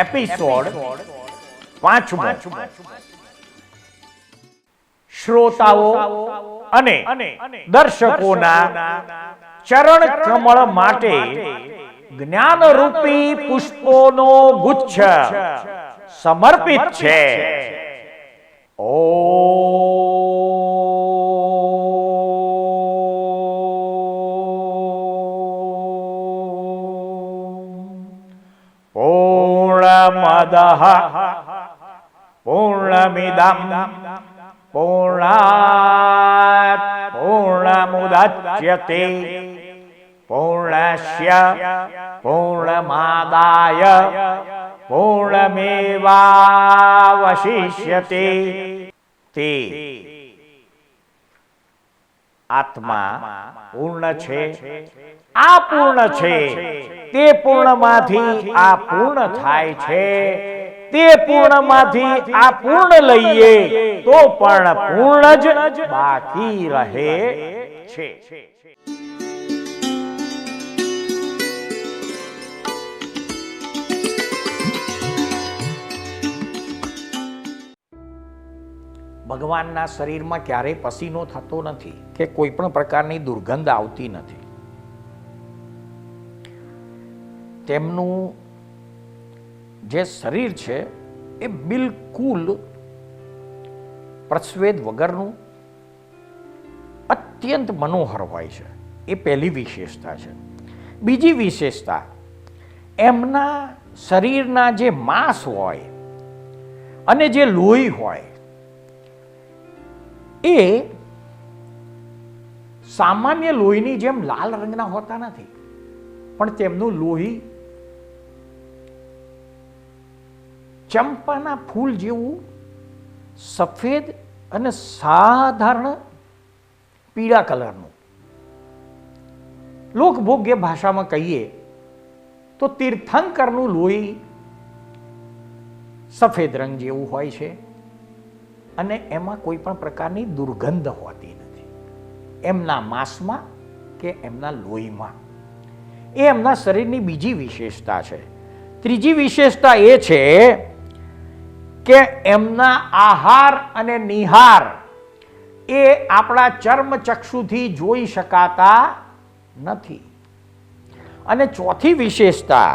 Episode 5મો શ્રોતાઓ અને દર્શકોના ચરણ કમળ માટે જ્ઞાનરૂપી પુષ્પોનો ગુચ્છ સમર્પિત છે. પૂર્ણમદઃ પૂર્ણમિદં પૂર્ણાત પૂર્ણમુદચ્યતે પૂર્ણસ્ય પૂર્ણમાદાય પૂર્ણમેવાવશિષ્યતે. તે આત્મા પૂર્ણ છે, આ પૂર્ણ છે, તે પૂર્ણમાંથી આ પૂર્ણ થાય છે. તે પૂર્ણમાંથી આ પૂર્ણ લઈએ તો પણ પૂર્ણ જ બાકી રહે છે. ભગવાનના શરીરમાં ક્યારેય પસીનો થતો નથી કે કોઈ પણ પ્રકારની દુર્ગંધ આવતી નથી. તેમનું જે શરીર છે એ બિલકુલ પ્રસ્વેદ વગરનું અત્યંત મનોહર હોય છે. એ પહેલી વિશેષતા છે. બીજી વિશેષતા, એમના શરીરના જે માંસ હોય અને જે લોહી હોય એ સામાન્ય લોહીની જેમ લાલ રંગના હોતા નથી, પણ તેમનું લોહી ચંપાના ફૂલ જેવું સફેદ અને સાધારણ પીળા કલરનું. લોકભોગ્ય ભાષામાં કહીએ તો તીર્થંકરનું લોહી સફેદ રંગ જેવું હોય છે અને એમાં કોઈ પણ પ્રકારની દુર્ગંધ હોતી નથી એમના માંસમાં કે એમના લોહીમાં. એ એમના શરીરની બીજી વિશેષતા છે. ત્રીજી વિશેષતા એ છે કે એમના આહાર અને નિહાર એ આપણા ચર્મચક્ષુથી જોઈ શકાતા નથી. અને ચોથી વિશેષતા,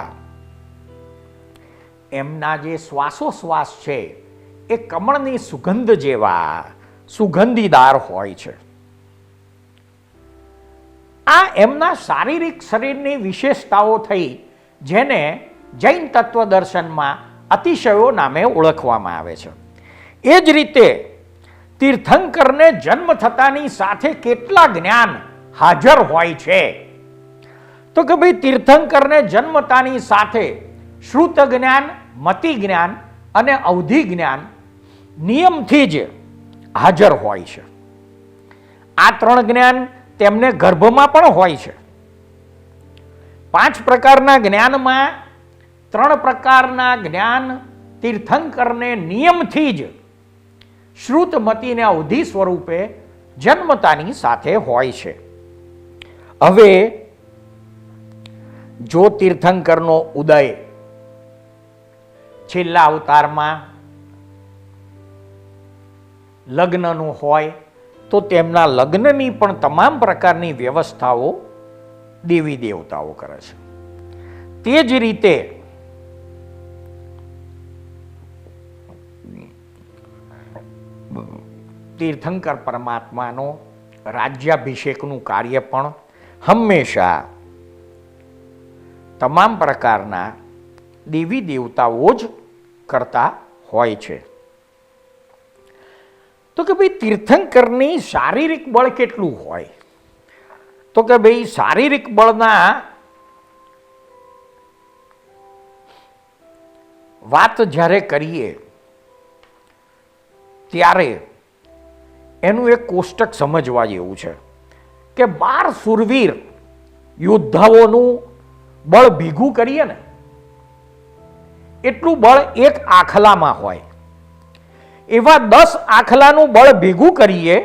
એમના જે શ્વાસોશ્વાસ છે એ કમળની સુગંધ જેવા સુગંધીદાર હોય છે. આ એમના શારીરિક શરીરની વિશેષતાઓ થઈ, જેને જૈન તત્વદર્શનમાં અતિશયો નામે ઓળખવામાં આવે છે. એ જ રીતે તીર્થંકરને જન્મ થતાની સાથે કેટલા જ્ઞાન હાજર હોય છે? તો કે ભાઈ તીર્થંકરને જન્મતાની સાથે શ્રુત જ્ઞાન, મતિ જ્ઞાન અને અવધિ જ્ઞાન નિયમથી જ હાજર હોય છે. આ ત્રણ જ્ઞાન તેમને ગર્ભમાં પણ હોય છે. 5 પ્રકારના જ્ઞાનમાં 3 પ્રકારના જ્ઞાન તીર્થંકરને નિયમથી જ શ્રુત, મતિ ને અવધિ સ્વરૂપે જન્મતાની સાથે હોય છે. હવે જો તીર્થંકરનો ઉદય છેલ્લા અવતારમાં લગ્નનું હોય તો તેમના લગ્નની પણ તમામ પ્રકારની વ્યવસ્થાઓ દેવી દેવતાઓ કરે છે. તે જ રીતે તીર્થંકર પરમાત્માનો રાજ્યાભિષેકનું કાર્ય પણ હંમેશા તમામ પ્રકારના દેવી દેવતાઓ જ કરતા હોય છે. તો કે ભાઈ તીર્થંકરની શારીરિક બળ કેટલું હોય? તો કે ભાઈ શારીરિક બળના વાત જ્યારે કરીએ ત્યારે એનું એક કોષ્ટક સમજવા જેવું છે કે 12 શૂરવીર યોદ્ધાઓનું બળ ભેગું કરીએ ને એટલું બળ એક આખલામાં હોય. એવા 10 આખલાનું બળ ભેગું કરીએ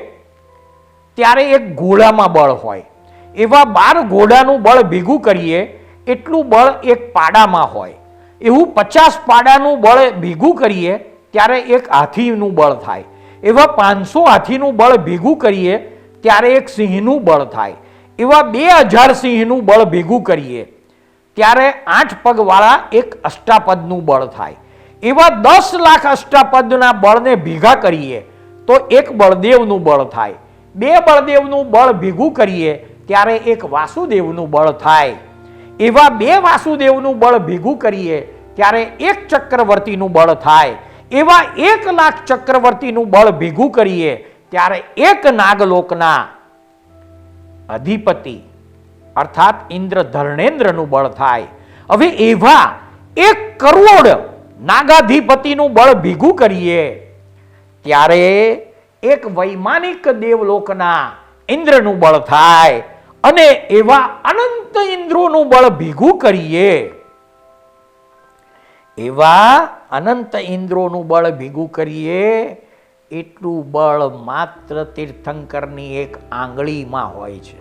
ત્યારે એક ઘોડામાં બળ હોય. એવા 12 ઘોડાનું બળ ભેગું કરીએ એટલું બળ એક પાડામાં હોય. એવું 50 પાડાનું બળ ભેગું કરીએ ત્યારે એક હાથીનું બળ થાય. એવા 500 હાથીનું બળ ભેગું કરીએ ત્યારે એક સિંહનું બળ થાય. એવા 2000 સિંહનું બળ ભેગું કરીએ ત્યારે 8 પગવાળા એક અષ્ટાપદનું બળ થાય. એવા 10 લાખ અષ્ટાપદના બળને ભેગા કરીએ તો એક બળદેવનું બળ થાય. 2 બળદેવનું બળ ભેગું કરીએ ત્યારે એક વાસુદેવનું બળ થાય. એવા 2 વાસુદેવનું બળ ભેગું કરીએ ત્યારે એક ચક્રવર્તીનું બળ થાય. એવા 1 લાખ ચક્રવર્તીનું બળ ભેગું કરીએ ત્યારે એક નાગલોકના અધિપતિ અર્થાત ઇન્દ્ર ધર્ણેન્દ્રનું બળ થાય. હવે એવા 1 કરોડ નાગાધિપતિનું બળ ભેગું કરીએ ત્યારે એક વૈમાનિક દેવલોકના ઇન્દ્રનું બળ થાય. અને એવા અનંત ઇન્દ્રોનું બળ ભેગું કરીએ એટલું બળ માત્ર તીર્થંકરની એક આંગળીમાં હોય છે.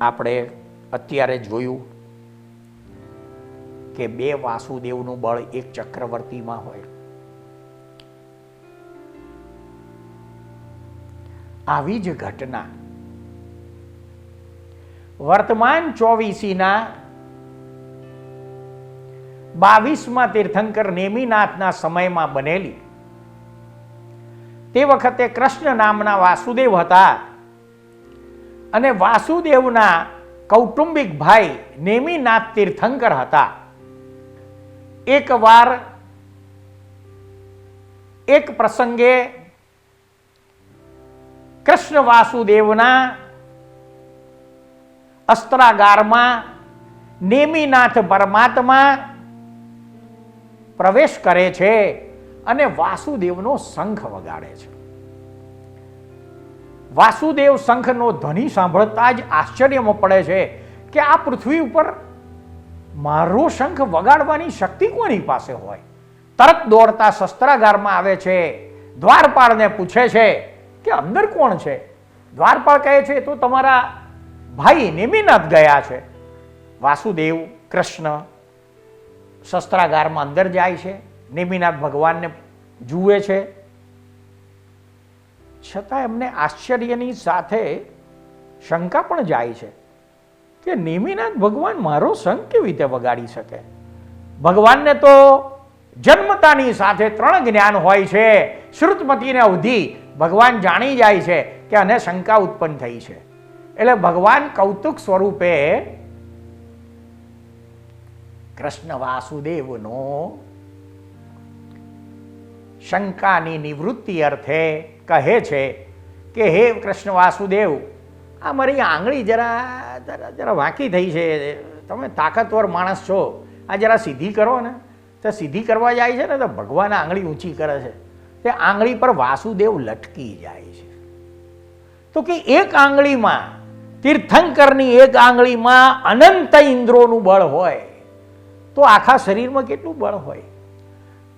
આપણે અત્યારે જોયું કે 2 વાસુદેવનું બળ એક ચક્રવર્તીમાં હોય. આવી જ ઘટના વર્તમાન 24ના 22માં તીર્થંકર નેમિનાથના સમયમાં બનેલી. તે વખતે કૃષ્ણ નામના વાસુદેવ હતા અને વાસુદેવના કૌટુંબિક ભાઈ નેમિનાથ તીર્થંકર હતા. એકવાર એક પ્રસંગે કૃષ્ણ વાસુદેવના અસ્ત્રાગારમાં નેમિનાથ પરમાત્મા પ્રવેશ કરે છે અને વાસુદેવનો શંખ વગાડે છે. વાસુદેવ શંખનો ધ્વનિ સાંભળતા જ આશ્ચર્યમાં પડે છે કે આ પૃથ્વી ઉપર મારો શંખ વગાડવાની શક્તિ કોની પાસે હોય? તરત દોડતા શસ્ત્રાગારમાં આવે છે. દ્વારપાળને પૂછે છે કે અંદર કોણ છે? દ્વારપાળ કહે છે તો તમારા ભાઈ નેમિનાથ ગયા છે. વાસુદેવ કૃષ્ણ શસ્ત્રાગારમાં અંદર જાય છે. નેમિનાથ ભગવાનને જુએ છે. છતાં એમને આશ્ચર્યની સાથે શંકા પણ જાય છે કે નેમિનાથ ભગવાન મારો શંખ કેવી રીતે વગાડી શકે? ભગવાનને તો જન્મતાની સાથે 3 જ્ઞાન હોય છે. શ્રુતમતીને અવધિ ભગવાન જાણી જાય છે કે આને શંકા ઉત્પન્ન થઈ છે. એટલે ભગવાન કૌતુક સ્વરૂપે કૃષ્ણ વાસુદેવનો શંકાની નિવૃત્તિ અર્થે કહે છે કે હે કૃષ્ણ વાસુદેવ, આ મારી આંગળી જરા વાંકી થઈ છે, તમે તાકાતવર માણસ છો, આ જરા સીધી કરો ને. તો સીધી કરવા જાય છે ને તો ભગવાન આંગળી ઊંચી કરે છે, તે આંગળી પર વાસુદેવ લટકી જાય છે. તો કે એક આંગળીમાં, તીર્થંકરની એક આંગળીમાં અનંત ઇન્દ્રોનું બળ હોય તો આખા શરીરમાં કેટલું બળ હોય?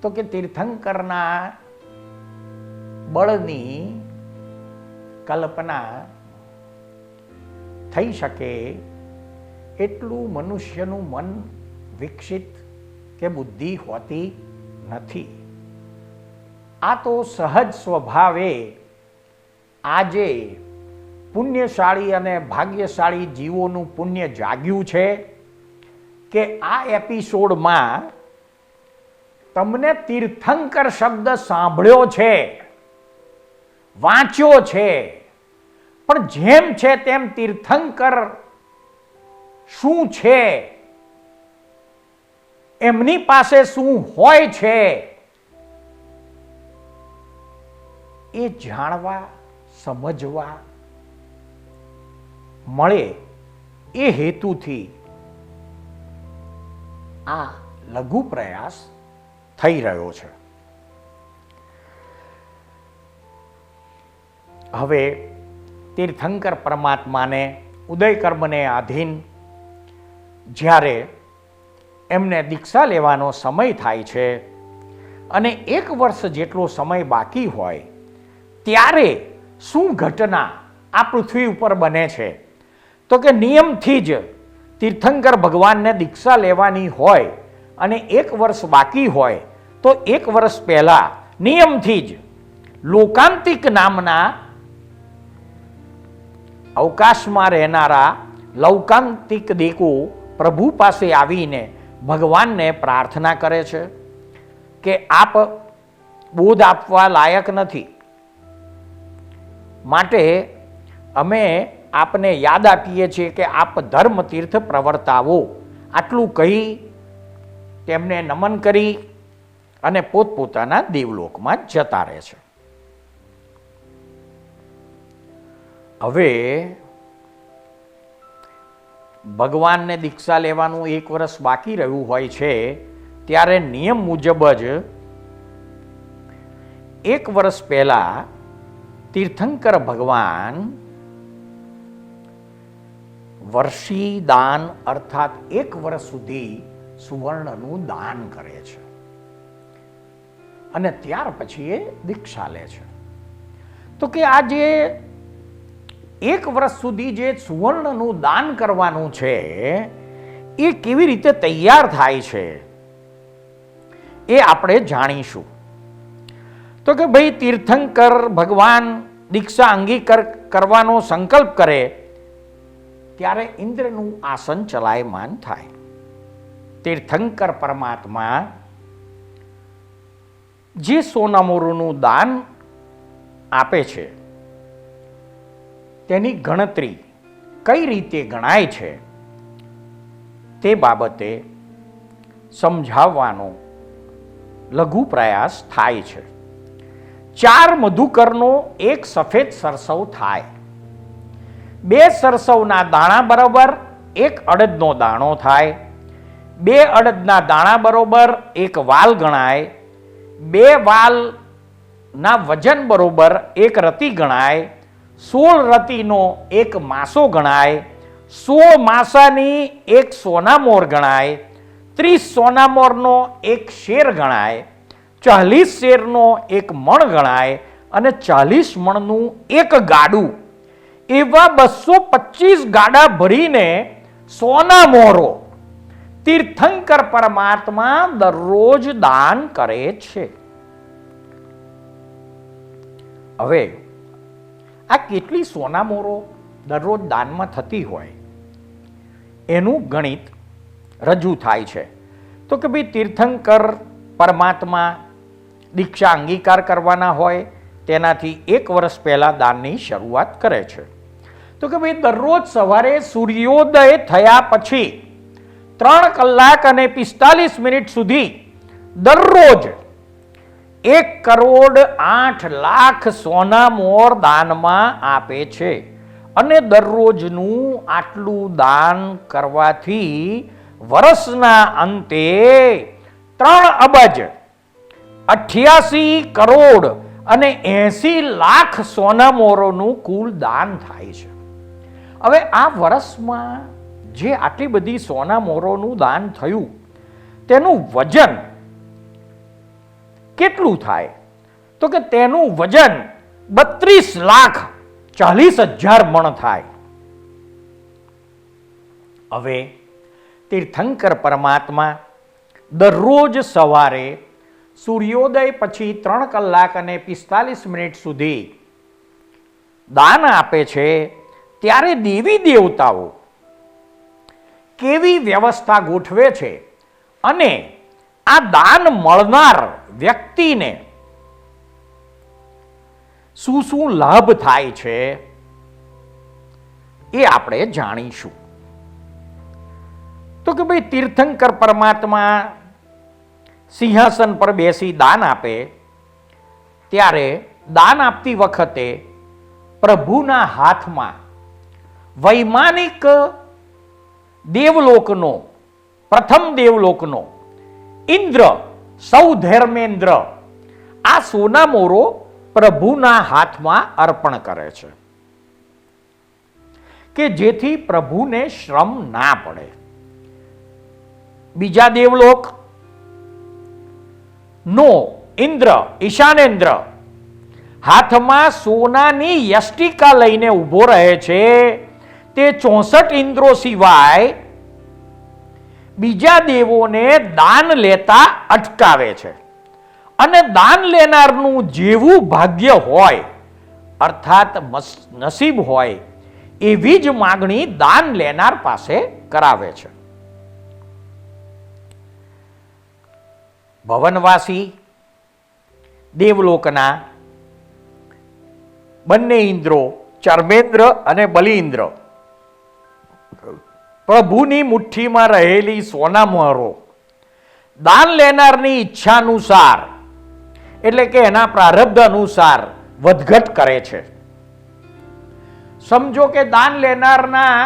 તો કે તીર્થંકરના બળની કલ્પના થઈ શકે એટલું મનુષ્યનું મન વિકસિત કે બુદ્ધિ હોતી નથી. આ તો સહજ સ્વભાવે આજે પુણ્યશાળી અને ભાગ્યશાળી જીવોનું પુણ્ય જાગ્યું છે કે આ એપિસોડમાં તમને તીર્થંકર શબ્દ સાંભળ્યો છે, વાંચ્યો છે, પણ જેમ છે તેમ તીર્થંકર શું છે, એમની પાસે શું હોય છે એ જાણવા સમજવા મળે એ હેતુથી આ લઘુ પ્રયાસ થઈ રહ્યો છે. હવે તીર્થંકર પરમાત્માને ઉદયકર્મને આધીન જ્યારે એમને દીક્ષા લેવાનો સમય થાય છે અને 1 વર્ષ જેટલો સમય બાકી હોય ત્યારે શું ઘટના આ પૃથ્વી ઉપર બને છે? તો કે નિયમથી જ તીર્થંકર ભગવાનને દીક્ષા લેવાની હોય અને 1 વર્ષ બાકી હોય તો 1 વર્ષ પહેલા નિયમથી જ લોકાંતિક નામના અવકાશમાં રહેનારા લૌકાંતિક દેકો પ્રભુ પાસે આવીને ભગવાનને પ્રાર્થના કરે છે કે આપ બોધ આપવા લાયક નથી, માટે અમે આપને યાદ આપીએ છીએ કે આપ ધર્મ તીર્થ પ્રવર્તાવો. આટલું કહી તેમને નમન કરી અને પોતપોતાના દેવલોકમાં જતા રહે છે. હવે ભગવાનને દીક્ષા લેવાનું 1 વર્ષ બાકી રહ્યું હોય છે ત્યારે નિયમ મુજબ જ 1 વર્ષ પહેલા તીર્થંકર ભગવાન વર્ષી દાન અર્થાત 1 વર્ષ સુધી સુવર્ણનું દાન કરે છે અને ત્યાર પછી એ દીક્ષા લે છે. તો કે આ જે 1 વર્ષ સુધી જે સુવર્ણનું દાન કરવાનું છે એ કેવી રીતે તૈયાર થાય છે એ આપણે જાણીશું. તો કે ભાઈ તીર્થંકર ભગવાન દીક્ષા અંગીકાર કરવાનો સંકલ્પ કરે ત્યારે ઇન્દ્રનું આસન ચલાયમાન થાય. તીર્થંકર પરમાત્મા જે સોનામોરુનું દાન આપે છે તેની ગણતરી કઈ રીતે ગણાય છે તે બાબતે સમજાવવાનો લઘુ પ્રયાસ થાય છે. 4 મધુકરનો 1 સફેદ સરસવ થાય. 2 સરસવના દાણા બરોબર 1 અડદનો દાણો થાય. 2 અડદના દાણા બરોબર 1 વાલ ગણાય. 2 વાલના વજન બરોબર 1 રતી ગણાય. 16 રતીનો 1 માસો ગણાય. 16 માસાની 1 સોનામોર ગણાય. 30 સોનામોરનો 1 શેર ગણાય. 40 શેરનો 1 મણ ગણાય અને 40 મણનું 1 ગાડું. એવા 225 ગાડા ભરીને સોનામોરો તીર્થંકર પરમાત્મા દરરોજ દાન કરે છે. હવે આ કેટલી સોનામોરો દરરોજ દાનમાં થતી હોય એનું ગણિત રજૂ થાય છે. તો કે ભાઈ તીર્થંકર પરમાત્મા દીક્ષા અંગીકાર કરવાના હોય તેનાથી 1 વર્ષ પહેલાં દાનની શરૂઆત કરે છે. તો કે ભાઈ દરરોજ સવારે સૂર્યોદય થયા પછી 3 કલાક અને 45 મિનિટ સુધી દરરોજ 1,08,00,000 સોના મોર દાનમાં આપે છે. અને દરરોજનું આટલું દાન કરવાથી વર્ષના અંતે 3,88,80,80,00,000 સોના મોરોનું કુલ દાન થાય છે. હવે આ વર્ષમાં જે આટલી બધી સોના મોરોનું દાન થયું તેનું વજન કેટલું થાય? તો કે તેનું વજન 32,40,000 મણ થાય. હવે તીર્થંકર પરમાત્મા દરરોજ સવારે સૂર્યોદય પછી 3 કલાક અને 45 મિનિટ સુધી દાન આપે છે. ત્યારે દેવી દેવતાઓ કેવી વ્યવસ્થા ગોઠવે છે અને આ દાન મળનાર વ્યક્તિને શું શું લાભ થાય છે એ આપણે જાણીશું. તો કે ભાઈ તીર્થંકર પરમાત્મા સિંહાસન પર બેસી દાન આપે ત્યારે દાન આપતી વખતે પ્રભુના હાથમાં વૈમાનિક દેવલોકનો પ્રથમ દેવલોકનો ઇન્દ્ર સૌધર્મેન્દ્ર આ સોના મોરો પ્રભુના હાથમાં અર્પણ કરે છે કે જેથી પ્રભુને શ્રમ ના પડે. બીજા દેવલોક નો ઇન્દ્ર ઈશાનેન્દ્ર હાથમાં સોનાની યષ્ટિકા લઈને ઊભો રહે છે. તે 64 ઇન્દ્રો સિવાય બીજા દેવોને દાન લેતા અટકાવે છે અને દાન લેનારનું જેવું ભાગ્ય હોય અર્થાત નસીબ હોય એવી જ માગણી દાન લેનાર પાસે કરાવે છે. ભવનવાસી દેવલોકના બંને ઇન્દ્રો ચર્મેન્દ્ર અને બલિન્દ્ર પ્રભુની મુઠ્ઠીમાં રહેલી સોના મોહરો દાન લેનારની ઈચ્છા અનુસાર એટલે કે એના પ્રારબ્ધ અનુસાર વધઘટ કરે છે. સમજો કે દાન લેનારના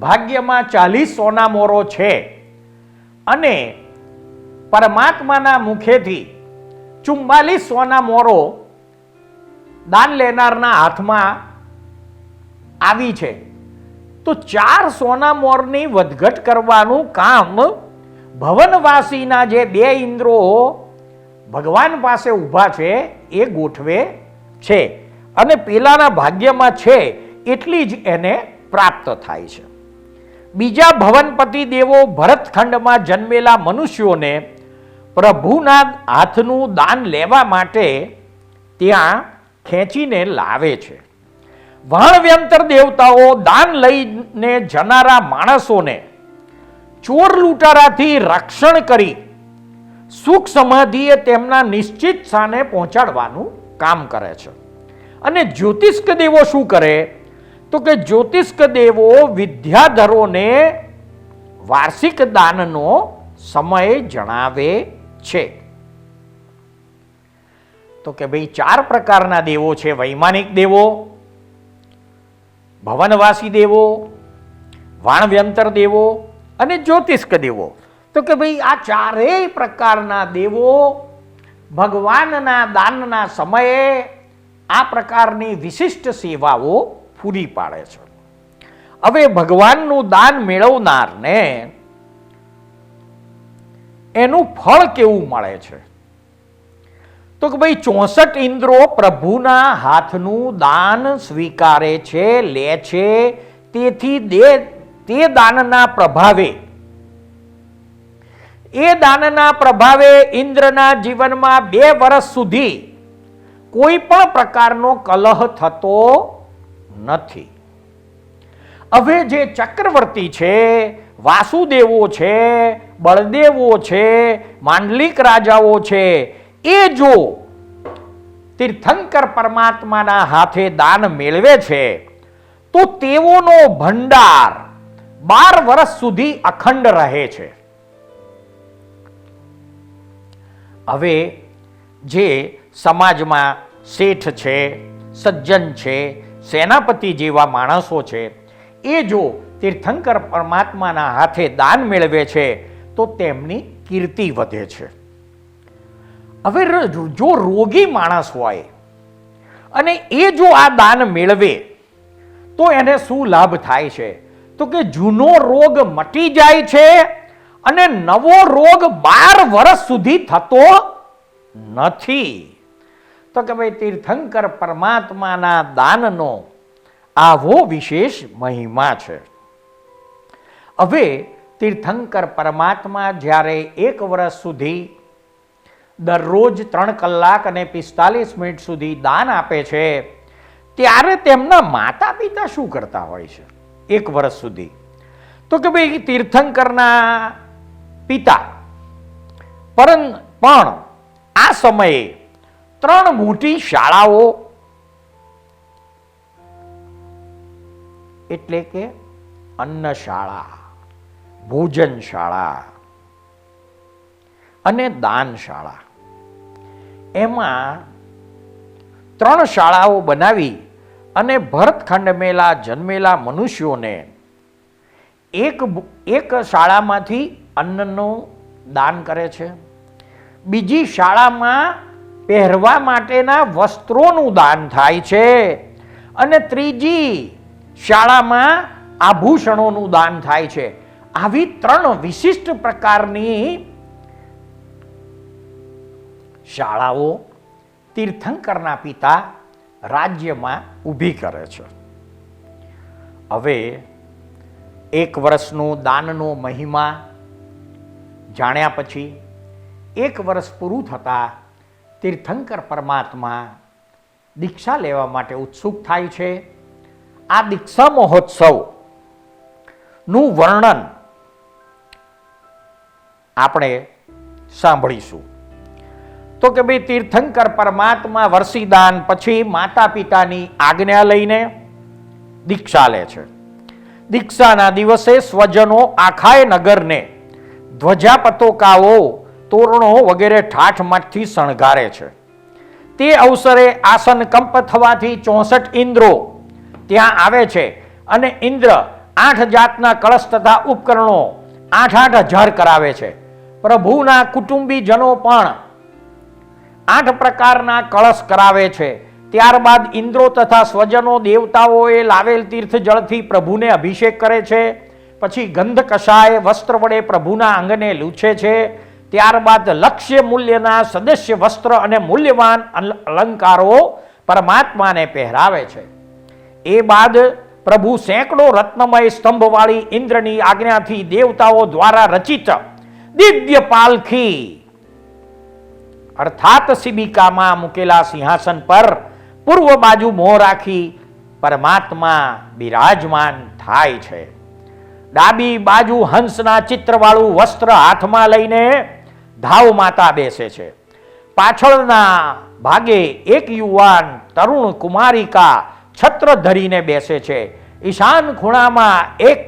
ભાગ્યમાં 40 સોના મોરો છે અને પરમાત્માના મુખેથી 44 સોના મોરો દાન લેનારના હાથમાં આવી છે તો 4 સોના મોરની વધઘટ કરવાનું કામ ભવનવાસીના જે 2 ઇન્દ્રો ભગવાન પાસે ઊભા છે એ ગોઠવે છે અને પેલાના ભાગ્યમાં છે એટલી જ એને પ્રાપ્ત થાય છે. બીજા ભવનપતિ દેવો ભરતખંડમાં જન્મેલા મનુષ્યોને પ્રભુના હાથનું દાન લેવા માટે ત્યાં ખેંચીને લાવે છે. વાણવ્યંતર દેવતાઓ દાન લઈને જનારા માણસોને ચોર લૂંટારાથી રક્ષણ કરી સુખ સમાધિએ તેમના નિશ્ચિત સ્થાને પહોંચાડવાનું કામ કરે છે. અને જ્યોતિષ્ક દેવો શું કરે? તો કે જ્યોતિષ્ક દેવો વિદ્યાધરોને વાર્ષિક દાનનો સમય જણાવે છે. તો કે ભાઈ 4 પ્રકારના દેવો છે: વૈમાનિક દેવો, ભવનવાસી દેવો, વાણવ્યંતર દેવો અને જ્યોતિષ્ક દેવો. તો કે ભાઈ આ 4 પ્રકારના દેવો ભગવાનના દાનના સમયે આ પ્રકારની વિશિષ્ટ સેવાઓ પૂરી પાડે છે. હવે ભગવાનનું દાન મેળવનારને એનું ફળ કેવું મળે છે? તો કે ભાઈ 64 ઇન્દ્રો પ્રભુના હાથનું દાન સ્વીકારે છે, લે છે. તેથી તે દાનના પ્રભાવે ઇન્દ્રના જીવનમાં 2 વર્ષ સુધી કોઈ પણ પ્રકારનો કલહ થતો નથી. હવે જે ચક્રવર્તી છે, વાસુદેવો છે, બળદેવો છે, માંડલિક રાજાઓ છે, એ જો તીર્થંકર પરમાત્માના હાથે દાન મેળવે છે તો તેઓનો ભંડાર 12 વર્ષ સુધી અખંડ રહે છે. હવે જે સમાજમાં શેઠ છે, સજ્જન છે, સેનાપતિ જેવા માણસો છે, એ જો તીર્થંકર પરમાત્માના હાથે દાન મેળવે છે તો તેમની કીર્તિ વધે છે. હવે જો રોગી માણસ હોય અને એ જો આ દાન મેળવે તો એને શું લાભ થાય છે? તો કે જૂનો રોગ મટી જાય છે અને નવો રોગ 12 વર્ષ સુધી થતો નથી. તો કે ભાઈ તીર્થંકર પરમાત્માના દાનનો આવો વિશેષ મહિમા છે. હવે તીર્થંકર પરમાત્મા જ્યારે 1 વર્ષ સુધી દરરોજ 3 કલાક અને 45 મિનિટ સુધી દાન આપે છે, ત્યારે તેમના માતા પિતા શું કરતા હોય છે 1 વર્ષ સુધી? તો કે ભાઈ તીર્થંકરના પિતા પણ આ સમયે 3 મોટી શાળાઓ, એટલે કે અન્નશાળા, ભોજનશાળા અને દાનશાળા, એમાં 3 શાળાઓ બનાવી અને ભરતખંડમેલા જન્મેલા મનુષ્યોને એક શાળામાંથી અન્નનું દાન કરે છે, બીજી શાળામાં પહેરવા માટેના વસ્ત્રોનું દાન થાય છે અને ત્રીજી શાળામાં આભૂષણોનું દાન થાય છે. આવી 3 વિશિષ્ટ પ્રકારની શાળાઓ તીર્થંકરના પિતા રાજ્યમાં ઊભી કરે છે. હવે 1 વર્ષનું દાનનો મહિમા જાણ્યા પછી 1 વર્ષ પૂરું થતાં તીર્થંકર પરમાત્મા દીક્ષા લેવા માટે ઉત્સુક થાય છે. આ દીક્ષા મહોત્સવનું વર્ણન આપણે સાંભળીશું. તો કે ભાઈ તીર્થંકર પરમાત્મા વર્ષીદાન પછી માતા પિતાની આજ્ઞા લઈને દીક્ષા લે છે. દીક્ષાના દિવસે સ્વજનો આખાય નગરને ધ્વજા પતાકાઓ, તોરણો વગેરે ઠાઠમાઠથી શણગારે છે. તે અવસરે આસન કંપ થવાથી 64 ઇન્દ્રો ત્યાં આવે છે અને ઇન્દ્ર 8 જાતના કળશ તથા ઉપકરણો 8,000 કરાવે છે. પ્રભુના કુટુંબીજનો પણ 8 પ્રકારના કળશ કરાવે છે. ત્યારબાદ ઇન્દ્રો તથા સ્વજનો દેવતાઓએ લાવેલ તીર્થ જળથી પ્રભુને અભિષેક કરે છે. પછી ગંધ કષાય વસ્ત્ર વડે પ્રભુના અંગને લૂછે છે. ત્યારબાદ લક્ષ્ય મૂલ્યના સદસ્ય વસ્ત્ર અને મૂલ્યવાન અલંકારો પરમાત્માને પહેરાવે છે. એ બાદ પ્રભુ સેંકડો રત્નમય સ્તંભવાળી ઇન્દ્રની આજ્ઞાથી દેવતાઓ દ્વારા રચિત દિવ્ય પાલખી અર્થાત શિબિકામાં મૂકેલા સિંહાસન પર પૂર્વ બાજુ મોં રાખી પરમાત્મા બિરાજમાન થાય છે. ડાબી બાજુ હંસના ચિત્રવાળું વસ્ત્ર હાથમાં લઈને ધાવ માતા બેસે છે. પાછળના ભાગે એક યુવાન તરુણ કુમારિકા છત્ર ધરીને બેસે છે. ઈશાન ખૂણામાં એક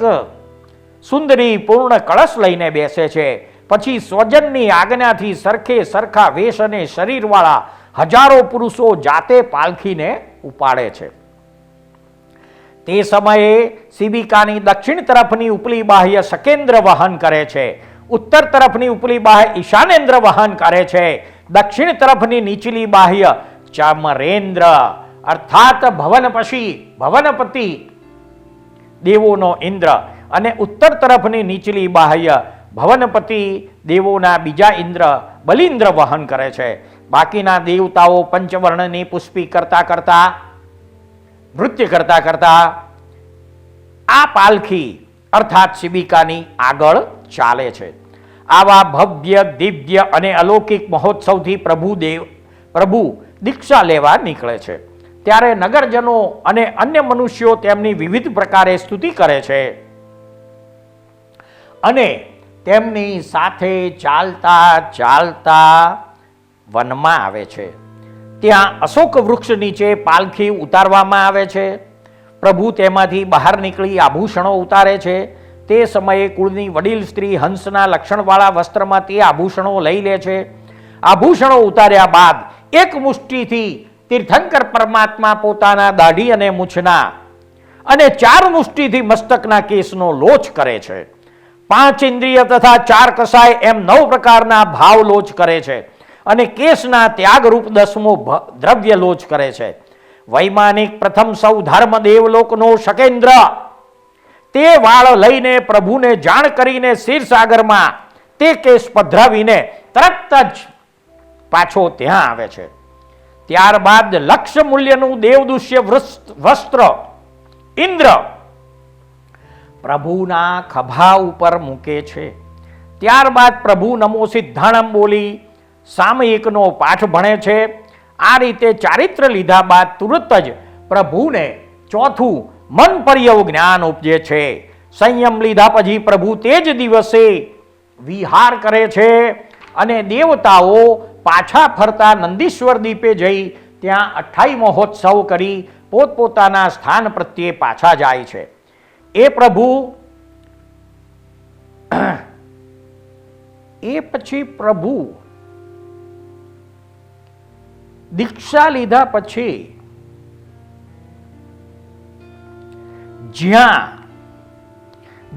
સુંદરી પૂર્ણ કળશ લઈને બેસે છે. પછી સ્વજનની આજ્ઞાથી સરખે સરખા વેશ અને શરીરવાળા હજારો પુરુષો જાતે પાલખીને ઉપાડે છે. તે સમયે શિબિકાની દક્ષિણ તરફની ઉપલી બાહ્ય શકેન્દ્ર વહન કરે છે. ઉત્તર તરફની ઉપલી બાહ્ય ઈશાનેન્દ્ર વહન કરે છે. દક્ષિણ તરફની નીચલી બાહ્ય ચામરેન્દ્ર અર્થાત ભવનપતિ દેવોનો ઇન્દ્ર અને ઉત્તર તરફની નીચલી બાહ્ય ભવનપતિ દેવોના બીજા ઇન્દ્ર બલિન્દ્ર વહન કરે છે. બાકીના દેવતાઓ પંચવર્ણની પુષ્પિ કરતા નૃત્ય કરતા આ પાલખી અર્થાત શિબિકાની આગળ ચાલે છે. આવા ભવ્ય દિવ્ય અને અલૌકિક મહોત્સવથી પ્રભુ દીક્ષા લેવા નીકળે છે. ત્યારે નગરજનો અને અન્ય મનુષ્યો તેમની વિવિધ પ્રકારે સ્તુતિ કરે છે અને તેમની સાથે ચાલતા વનમાં આવે છે. ત્યાં અશોક વૃક્ષ નીચે પાલખી ઉતારવામાં આવે છે. પ્રભુ તેમાંથી બહાર નીકળી આભૂષણો ઉતારે છે. તે સમયે કુળની વડીલ સ્ત્રી હંસના લક્ષણવાળા વસ્ત્રમાં તે આભૂષણો લઈ લે છે. આભૂષણો ઉતાર્યા બાદ એક મુષ્ટિથી તીર્થંકર પરમાત્મા પોતાના દાઢી અને મૂછના અને 4 મુષ્ટિથી મસ્તકના કેસનો લોચ કરે છે. 5 ઇન્દ્રિય તથા 4 કસાય એમ 9 પ્રકારના ભાવ લોચ કરે છે અને કેસના ત્યાગરૂપ 10મો દ્રવ્ય લોચ કરે છે. વૈમાનિક પ્રથમ સૌ ધર્મ દેવલોકનો શકેન્દ્ર તે વાળ લઈને પ્રભુને જાણ કરીને ક્ષીરસાગરમાં તે કેસ પધરાવીને તરત જ પાછો ત્યાં આવે છે. ત્યારબાદ લક્ષ મૂલ્યનું દેવદુષ્ય વસ્ત્ર ઇન્દ્ર પ્રભુના ખભા ઉપર મૂકે છે. ત્યારબાદ પ્રભુ નમો સિદ્ધાણમ બોલી સામયિકનો પાઠ ભણે છે. આ રીતે ચારિત્ર લીધા બાદ તુરત જ પ્રભુને ચોથું મન પર્યવ જ્ઞાન ઉપજે છે. સંયમ લીધા પછી પ્રભુ તે જ દિવસે વિહાર કરે છે અને દેવતાઓ પાછા ફરતા નંદીશ્વર દીપે જઈ ત્યાં 28 મહોત્સવ કરી પોતપોતાના સ્થાન પ્રત્યે પાછા જાય છે. એ પછી પ્રભુ દીક્ષા લીધા પછી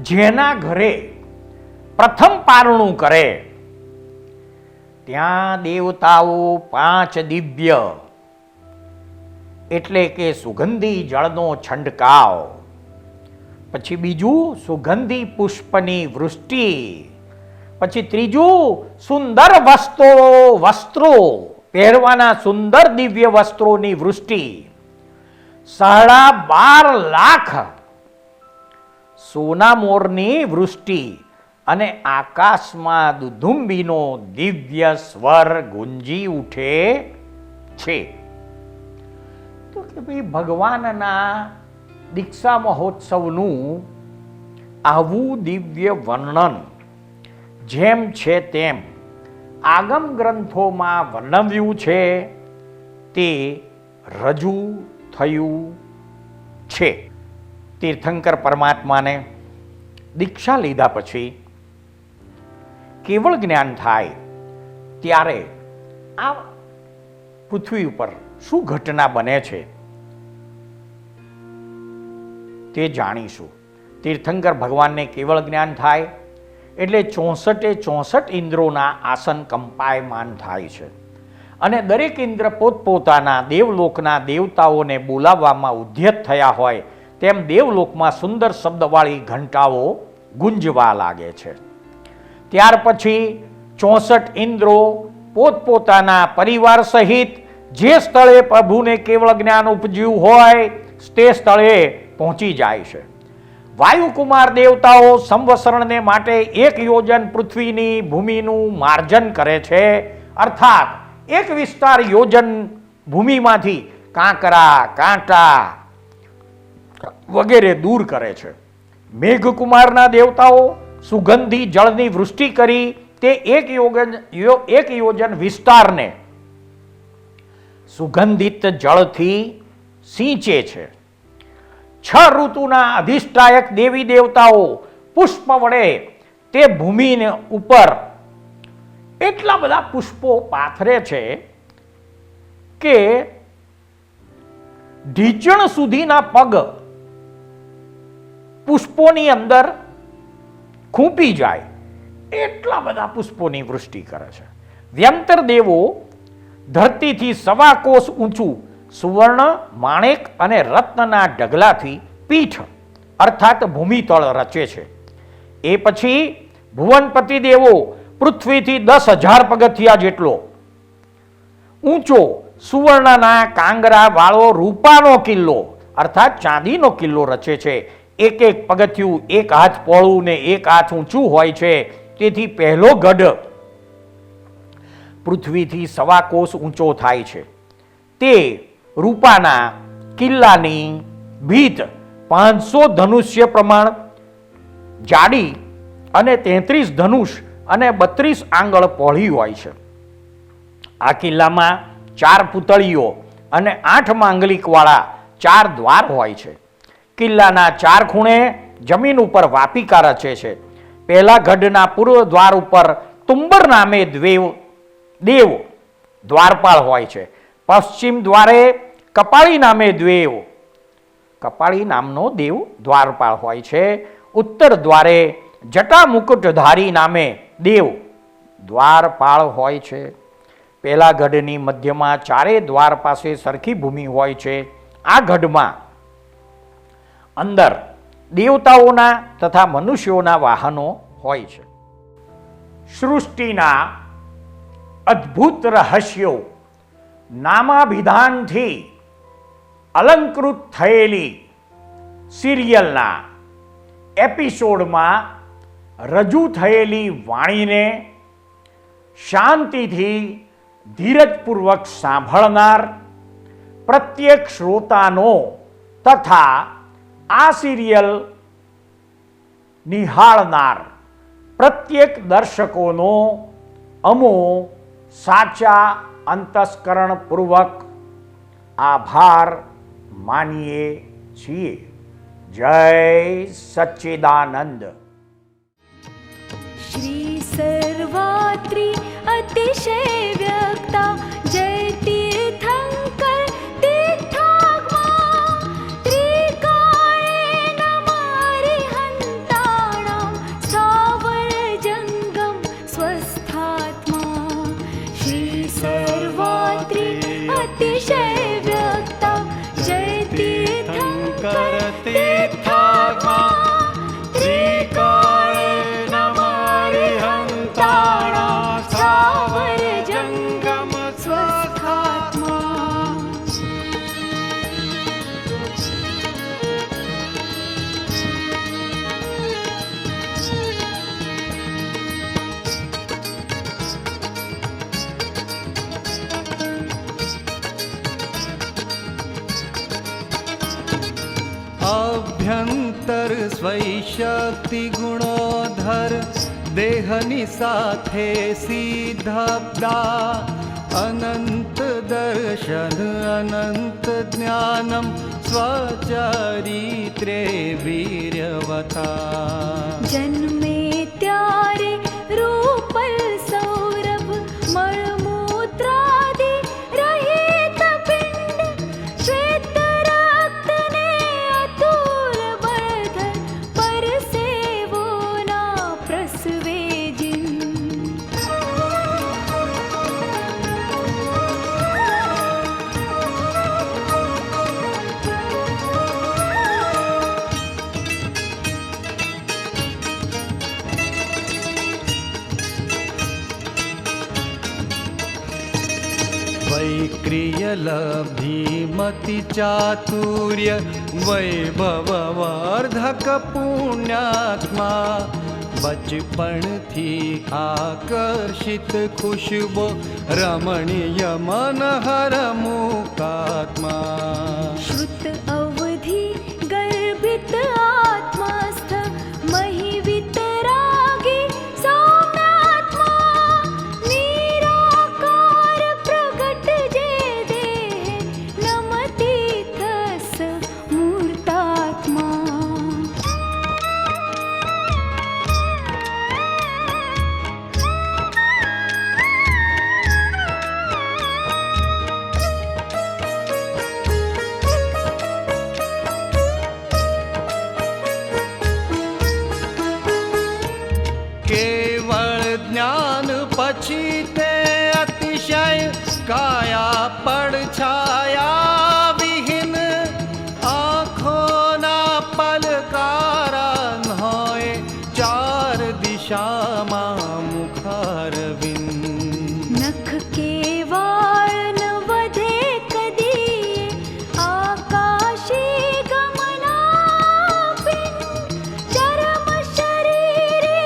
જેના ઘરે પ્રથમ પારણું કરે ત્યાં દેવતાઓ 5 દિવ્ય એટલે કે સુગંધી જળનો છંટકાવ, પછી બીજું સુગંધી પુષ્પની વૃષ્ટિ, પછી ત્રીજું સુંદર વસ્ત્રો પહેરવાના સુંદર દિવ્ય વસ્ત્રોની વૃષ્ટિ, 12.5 લાખ સોના મોરની વૃષ્ટિ અને આકાશમાં દુધુંબીનો દિવ્ય સ્વર ગુંજી ઉઠે છે. તો કે ભાઈ ભગવાનના દીક્ષા મહોત્સવનું આવું દિવ્ય વર્ણન જેમ છે તેમ આગમ ગ્રંથોમાં વર્ણવ્યું છે તે રજૂ થયું છે. તીર્થંકર પરમાત્માને દીક્ષા લીધા પછી કેવળ જ્ઞાન થાય ત્યારે આ પૃથ્વી ઉપર શું ઘટના બને છે તે જાણીશું. તીર્થંકર ભગવાનને કેવળ જ્ઞાન થાય એટલે 64 ઇન્દ્રોના આસન કંપાયમાન થાય છે અને દરેક ઇન્દ્ર પોતપોતાના દેવલોકના દેવતાઓને બોલાવવામાં ઉદ્યત થયા હોય તેમ દેવલોકમાં સુંદર શબ્દવાળી ઘંટાઓ ગુંજવા લાગે છે. ત્યાર પછી 64 ઇન્દ્રો પોતપોતાના પરિવાર સહિત જે સ્થળે પ્રભુને કેવળ જ્ઞાન ઉપજ્યું હોય તે સ્થળે પહોંચી જાય છે. વાયુકુમાર દેવતાઓ સંવત્સરણને માટે 1 યોજન પૃથ્વીની ભૂમિનું માર્જન કરે છે, અર્થાત એક વિસ્તાર યોજન ભૂમિમાંથી કાંકરા કાંટા વગેરે દૂર કરે છે. મેઘકુમારના દેવતાઓ સુગંધી જળની વૃષ્ટિ કરી તે 1 યોજન વિસ્તારને સુગંધિત જળથી સિંચે છે. 6 ઋતુના અધિષ્ઠાયક દેવી દેવતાઓ પુષ્પ વડે તે ભૂમિને ઉપર એટલા બધા પુષ્પો પાથરે છે કે ઢીચણ સુધીના પગ પુષ્પોની અંદર ખૂંપી જાય એટલા બધા પુષ્પોની વૃષ્ટિ કરે છે. વ્યંતર દેવો ધરતીથી 1.25 કોસ ઊંચું સુવર્ણ, માણેક અને રત્નના ઢગલાથી પીઠ અર્થાત ભૂમિતળ રચે છે. એ પછી ભુવનપતિ દેવો પૃથ્વીથી 10,000 પગથિયા જેટલો ઊંચો સુવર્ણના કાંગરા વાળો રૂપાનો કિલ્લો અર્થાત ચાંદીનો કિલ્લો રચે છે. એક પગથિયું 1 હાથ પહોળું ને 1 હાથ ઊંચું હોય છે. તેથી પહેલો ગઢ પૃથ્વીથી 1.25 કોસ ઊંચો થાય છે. તે રૂપાના કિલ્લાની ભીત 500 ધનુષ્ય પ્રમાણ જાડી અને 33 ધનુષ અને 32 આંગળ પહોળી હોય છે. આ કિલ્લામાં 4 પૂતળીઓ અને 8 માંગલિકવાળા 4 દ્વાર હોય છે. કિલ્લાના 4 ખૂણે જમીન ઉપર વાપિકા રચે છે. પહેલા ગઢના પૂર્વ દ્વાર ઉપર તુંબર નામે દેવ દ્વારપાળ હોય છે. પશ્ચિમ દ્વારે કપાળી નામે કપાળી નામનો દેવ દ્વારપાળ હોય છે. ઉત્તર દ્વારે જટા મુકુટધારી નામે દેવ દ્વારપાળ હોય છે. પહેલા ગઢની મધ્યમાં 4 દ્વાર પાસે સરખી ભૂમિ હોય છે. આ ગઢમાં અંદર દેવતાઓના તથા મનુષ્યોના વાહનો હોય છે. સૃષ્ટિના અદ્ભુત રહસ્યો નામાભિધાનથી અલંકૃત થયેલી સિરિયલના એપિસોડમાં રજૂ થયેલી વાણીને શાંતિથી ધીરજપૂર્વક સાંભળનાર પ્રત્યેક શ્રોતાનો તથા આ સિરિયલ નિહાળનાર પ્રત્યેક દર્શકોનો અમો સાચા અંતસ્કરણપૂર્વક આભાર માનીએ છીએ. જય સચ્ચિદાનંદ. श्री सर्वात्रि अतिशय व्यक्ता जय तीर्थंकर तीर्थागमा त्रिकाळे नमारिहन्ताणां स्थावर जंगम स्वस्थात्मा. श्री सर्वात्रि अतिशय व्यक्ता जय तीर्थंकर तीर्थागमा અભ્યંતર સ્વૈ શક્તિ ગુણોધર દેહની સાથે સિદ્ધબ્દા અનંત દર્શન અનંત જ્ઞાનમ સ્વચરિત્રે વીર્યવતા. જન્મે ત્યારે રૂપલ સૌરભ મળમૂત્રાદિ રહિત પિંડ શ્વેત રક્તને અતુલ બળધર પરસેવોના પ્રસવે જિન. વૈક્રિયલબ્ધિમતિ ચાતુર્ય વૈભવવર્ધક પુણ્યાત્મા બચપણથી આકર્ષિત ખુશબો રમણીય મનહર મુકાત્મા. શ્રુત અવધિ ગર્ભિત આત્મસ્થ મહી વિતરાગી સૌમ્યાત્મા. નિરાકાર પ્રગટ જે દેહ નમતી થસ મૂર્તાત્મા. કેવળ જ્ઞાન પછી તે અતિશય કાયા પડછાયા વિહીન આંખોના પલકારા હોય ચાર દિશામાં મુખારવિંદ. નખ કેવાળ ન વધે કદીએ આકાશી ગમનાપિન. ચરમ શરીરે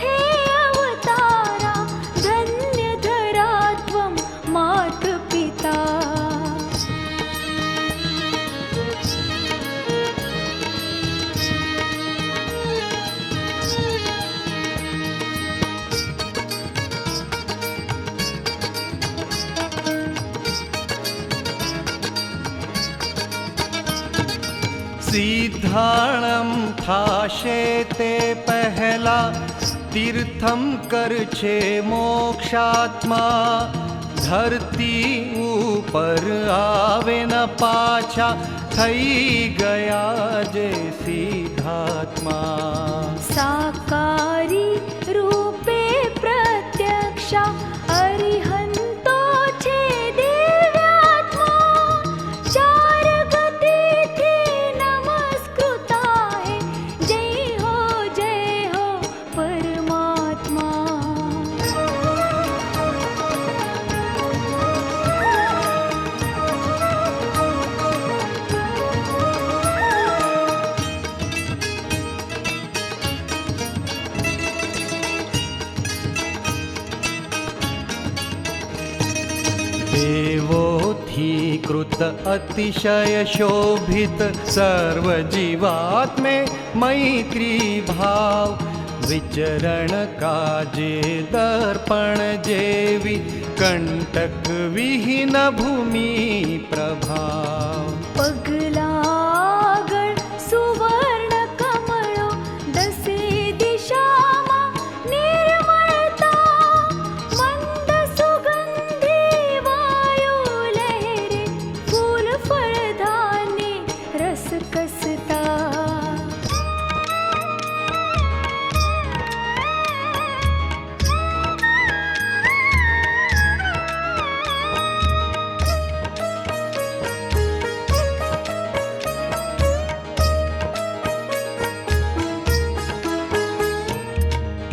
હે અવતારા ધન્ય ધરાત્વમ માત પિતા. સિદ્ધાણમ થાશે તે પહેલા તીર્થમ કરશે મોક્ષાત્મા ધરતી ઉપર આવે ન પાછા થઈ ગયા જે સિદ્ધાત્મા સાકારી રૂપે પ્રત્યક્ષા અરિહંતો છે દિવ્યાત્મા ચાર ગતિથી નમસ્કૃતા હે જય હો પરમાત્મા દેવોથી કૃત અતિશય શોભિત સર્વ જીવાત્મે મૈત્રી ભાવ વિચરણ કાજે દર્પણ જેવી કંટક વિહીન ભૂમિ પ્રભાવ પગલાગળ સુવર્ણ કમળો દસે દિશામાં નિર્મળતા મંદ સુગંધી વાયુ લહેરે ફૂલ ફળ ધાન્ય રસ કસતા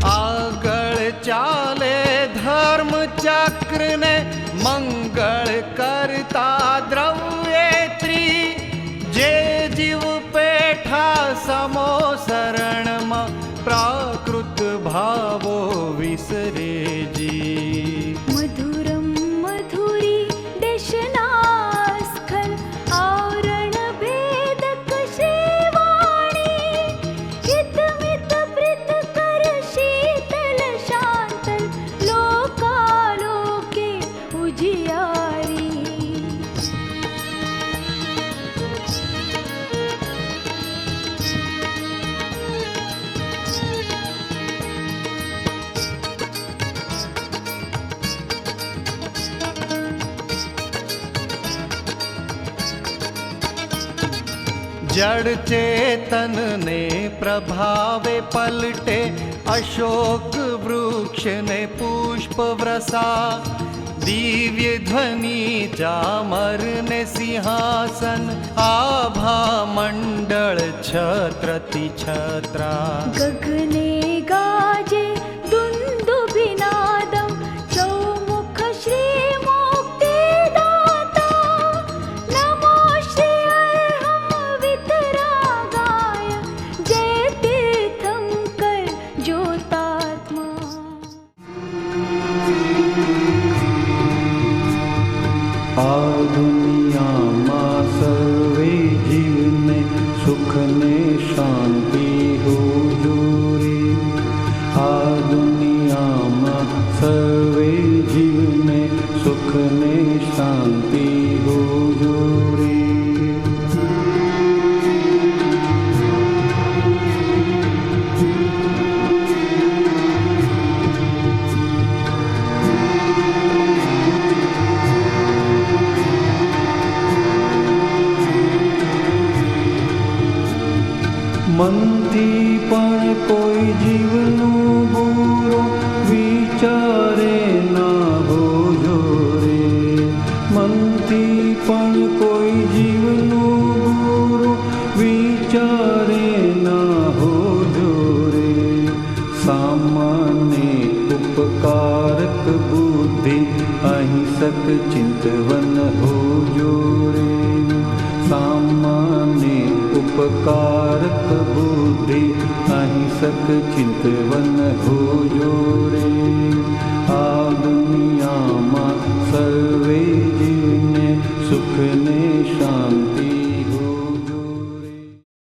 આગળ ચાલે ધર્મ ચક્ર ને મંગળ કરતા દ્રવ્યેત્રી જે જીવ પેઠા સમો શરણમાં પ્રાકૃત ભાવો વિસરેજી મધુરમ મધુરી દેશનાસ્ખલ આવરણ ભેદક શ્રીવાણી હિત મિત પ્રીત કર શીતલ શાંતલ લોકાલોકે ઉજિયારી જડ ચેતન ને પ્રભાવે પલટે અશોક વૃક્ષ ને પુષ્પ વ્રસા દિવ્ય ધ્વનિ ચામર ને સિંહાસન આભા મંડળ છત્રથી છત્રા ગગને ગાજે દુંદુભિનાદમ ચૌમુખ શ્રી મુક્તિદાતા નમો શ્રી અર્હમ વિતરાગાય જય તીર્થંકર જ્યોતાત્મા આ દુનિયામાં સર્વે જીવને સુખ ને શાંતિ હુજૂરે આ દુનિયામાં સર્વે જીવને સુખ ને શાંતિ હુજૂરે મનથી પણ કોઈ જીવનું બુરો વિચારે ના હોજો રે મનથી પણ કોઈ જીવનું બુરો વિચારે ના હોજો રે સામાન્ય ઉપકારક બુદ્ધિ અહિંસક ચિંતવન હોજો રે સામાન્ય ઉપकारक बुद्धि अहिंसक चिंतवन होजो रे आ दुनिया में सर्वे जीवने सुख ने शांति